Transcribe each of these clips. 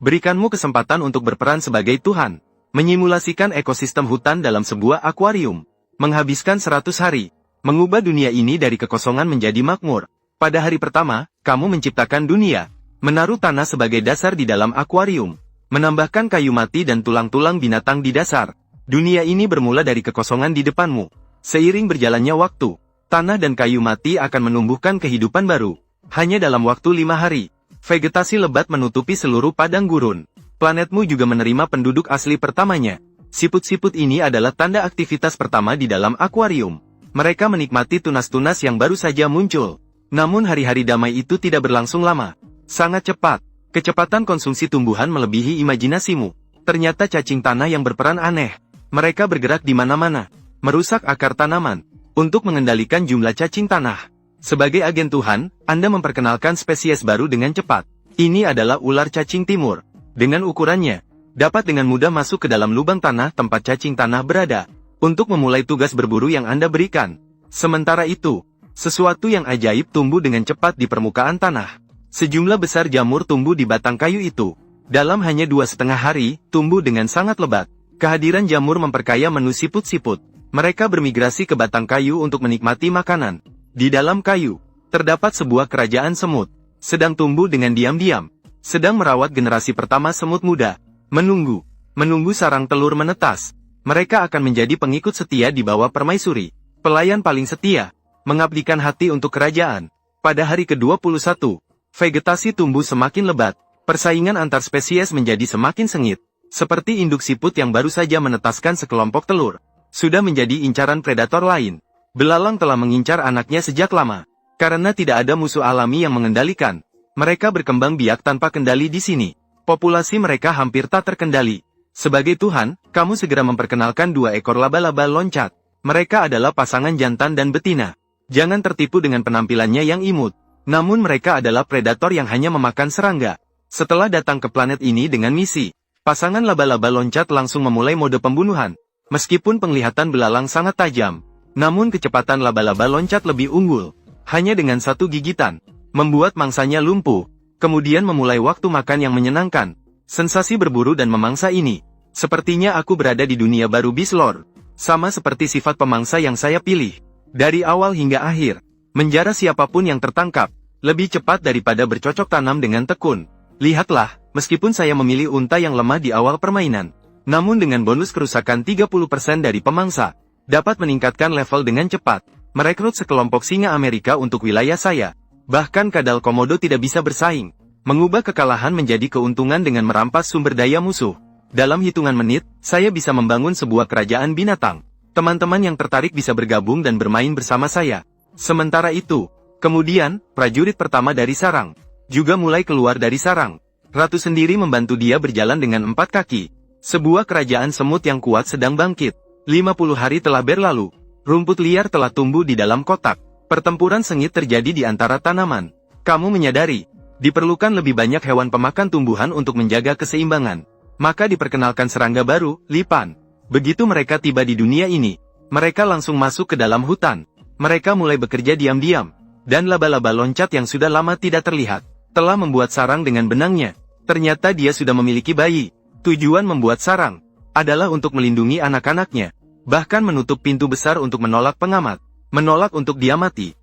Berikanmu kesempatan untuk berperan sebagai Tuhan. Menyimulasikan ekosistem hutan dalam sebuah akuarium. Menghabiskan 100 hari. Mengubah dunia ini dari kekosongan menjadi makmur. Pada hari pertama, kamu menciptakan dunia. Menaruh tanah sebagai dasar di dalam akuarium. Menambahkan kayu mati dan tulang-tulang binatang di dasar. Dunia ini bermula dari kekosongan di depanmu. Seiring berjalannya waktu, tanah dan kayu mati akan menumbuhkan kehidupan baru. Hanya dalam waktu 5 hari, vegetasi lebat menutupi seluruh padang gurun. Planetmu juga menerima penduduk asli pertamanya. Siput-siput ini adalah tanda aktivitas pertama di dalam akuarium. Mereka menikmati tunas-tunas yang baru saja muncul. Namun hari-hari damai itu tidak berlangsung lama. Sangat cepat. Kecepatan konsumsi tumbuhan melebihi imajinasimu. Ternyata cacing tanah yang berperan aneh. Mereka bergerak di mana-mana, merusak akar tanaman, untuk mengendalikan jumlah cacing tanah. Sebagai agen Tuhan, Anda memperkenalkan spesies baru dengan cepat. Ini adalah ular cacing timur. Dengan ukurannya, dapat dengan mudah masuk ke dalam lubang tanah tempat cacing tanah berada, untuk memulai tugas berburu yang Anda berikan. Sementara itu, sesuatu yang ajaib tumbuh dengan cepat di permukaan tanah. Sejumlah besar jamur tumbuh di batang kayu itu. Dalam hanya 2,5 hari, tumbuh dengan sangat lebat. Kehadiran jamur memperkaya menu siput-siput. Mereka bermigrasi ke batang kayu untuk menikmati makanan. Di dalam kayu, terdapat sebuah kerajaan semut. Sedang tumbuh dengan diam-diam. Sedang merawat generasi pertama semut muda. Menunggu sarang telur menetas. Mereka akan menjadi pengikut setia di bawah permaisuri. Pelayan paling setia. Mengabdikan hati untuk kerajaan. Pada hari ke-21, vegetasi tumbuh semakin lebat, persaingan antar spesies menjadi semakin sengit. Seperti induk siput yang baru saja menetaskan sekelompok telur, sudah menjadi incaran predator lain. Belalang telah mengincar anaknya sejak lama. Karena tidak ada musuh alami yang mengendalikan, mereka berkembang biak tanpa kendali di sini. Populasi mereka hampir tak terkendali. Sebagai Tuhan, kamu segera memperkenalkan 2 ekor laba-laba loncat. Mereka adalah pasangan jantan dan betina. Jangan tertipu dengan penampilannya yang imut. Namun mereka adalah predator yang hanya memakan serangga. Setelah datang ke planet ini dengan misi, pasangan laba-laba loncat langsung memulai mode pembunuhan. Meskipun penglihatan belalang sangat tajam, namun kecepatan laba-laba loncat lebih unggul. Hanya dengan 1 gigitan, membuat mangsanya lumpuh. Kemudian memulai waktu makan yang menyenangkan. Sensasi berburu dan memangsa ini. Sepertinya aku berada di dunia baru Beast Lord. Sama seperti sifat pemangsa yang saya pilih. Dari awal hingga akhir. Menjara siapapun yang tertangkap, lebih cepat daripada bercocok tanam dengan tekun. Lihatlah, meskipun saya memilih unta yang lemah di awal permainan, namun dengan bonus kerusakan 30% dari pemangsa, dapat meningkatkan level dengan cepat, merekrut sekelompok singa Amerika untuk wilayah saya. Bahkan kadal komodo tidak bisa bersaing, mengubah kekalahan menjadi keuntungan dengan merampas sumber daya musuh. Dalam hitungan menit, saya bisa membangun sebuah kerajaan binatang. Teman-teman yang tertarik bisa bergabung dan bermain bersama saya. Sementara itu, kemudian, prajurit pertama dari sarang, juga mulai keluar dari sarang. Ratu sendiri membantu dia berjalan dengan 4 kaki. Sebuah kerajaan semut yang kuat sedang bangkit. 50 hari telah berlalu. Rumput liar telah tumbuh di dalam kotak. Pertempuran sengit terjadi di antara tanaman. Kamu menyadari, diperlukan lebih banyak hewan pemakan tumbuhan untuk menjaga keseimbangan. Maka diperkenalkan serangga baru, lipan. Begitu mereka tiba di dunia ini, mereka langsung masuk ke dalam hutan. Mereka mulai bekerja diam-diam, dan laba-laba loncat yang sudah lama tidak terlihat, telah membuat sarang dengan benangnya. Ternyata dia sudah memiliki bayi. Tujuan membuat sarang adalah untuk melindungi anak-anaknya, bahkan menutup pintu besar untuk menolak pengamat, menolak untuk dia mati.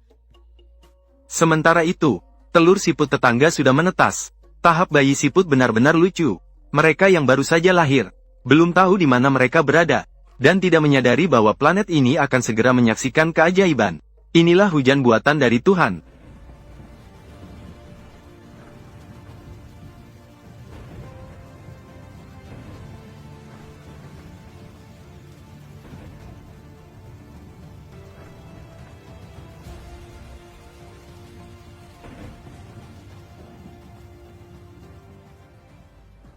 Sementara itu, telur siput tetangga sudah menetas. Tahap bayi siput benar-benar lucu. Mereka yang baru saja lahir, belum tahu di mana mereka berada, dan tidak menyadari bahwa planet ini akan segera menyaksikan keajaiban. Inilah hujan buatan dari Tuhan.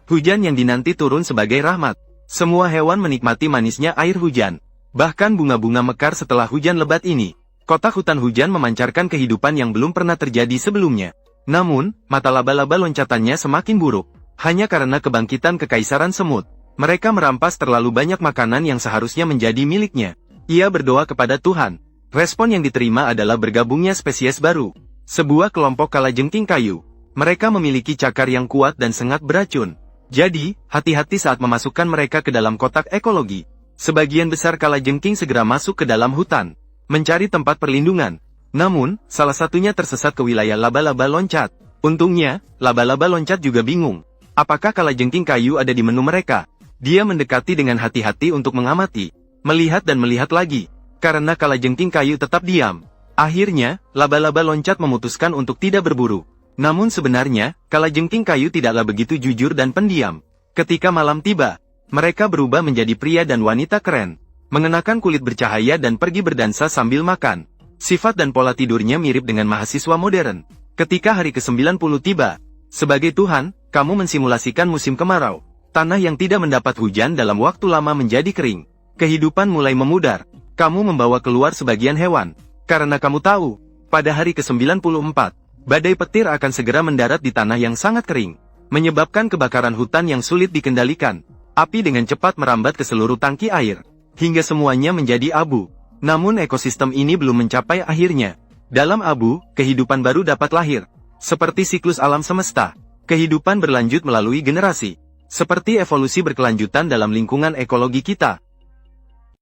Hujan yang dinanti turun sebagai rahmat. Semua hewan menikmati manisnya air hujan. Bahkan bunga-bunga mekar setelah hujan lebat ini. Kotak hutan hujan memancarkan kehidupan yang belum pernah terjadi sebelumnya. Namun, mata laba-laba loncatannya semakin buruk. Hanya karena kebangkitan kekaisaran semut. Mereka merampas terlalu banyak makanan yang seharusnya menjadi miliknya. Ia berdoa kepada Tuhan. Respon yang diterima adalah bergabungnya spesies baru. Sebuah kelompok kalajengking kayu. Mereka memiliki cakar yang kuat dan sengat beracun. Jadi, hati-hati saat memasukkan mereka ke dalam kotak ekologi. Sebagian besar kalajengking segera masuk ke dalam hutan, mencari tempat perlindungan. Namun, salah satunya tersesat ke wilayah laba-laba loncat. Untungnya, laba-laba loncat juga bingung. Apakah kalajengking kayu ada di menu mereka? Dia mendekati dengan hati-hati untuk mengamati, melihat dan melihat lagi. Karena kalajengking kayu tetap diam. Akhirnya, laba-laba loncat memutuskan untuk tidak berburu. Namun sebenarnya, kalajengking kayu tidaklah begitu jujur dan pendiam. Ketika malam tiba, mereka berubah menjadi pria dan wanita keren, mengenakan kulit bercahaya dan pergi berdansa sambil makan. Sifat dan pola tidurnya mirip dengan mahasiswa modern. Ketika hari ke-90 tiba, sebagai Tuhan, kamu mensimulasikan musim kemarau. Tanah yang tidak mendapat hujan dalam waktu lama menjadi kering. Kehidupan mulai memudar. Kamu membawa keluar sebagian hewan. Karena kamu tahu, pada hari ke-94, badai petir akan segera mendarat di tanah yang sangat kering, menyebabkan kebakaran hutan yang sulit dikendalikan. Api dengan cepat merambat ke seluruh tangki air, hingga semuanya menjadi abu. Namun ekosistem ini belum mencapai akhirnya. Dalam abu, kehidupan baru dapat lahir. Seperti siklus alam semesta, kehidupan berlanjut melalui generasi. Seperti evolusi berkelanjutan dalam lingkungan ekologi kita.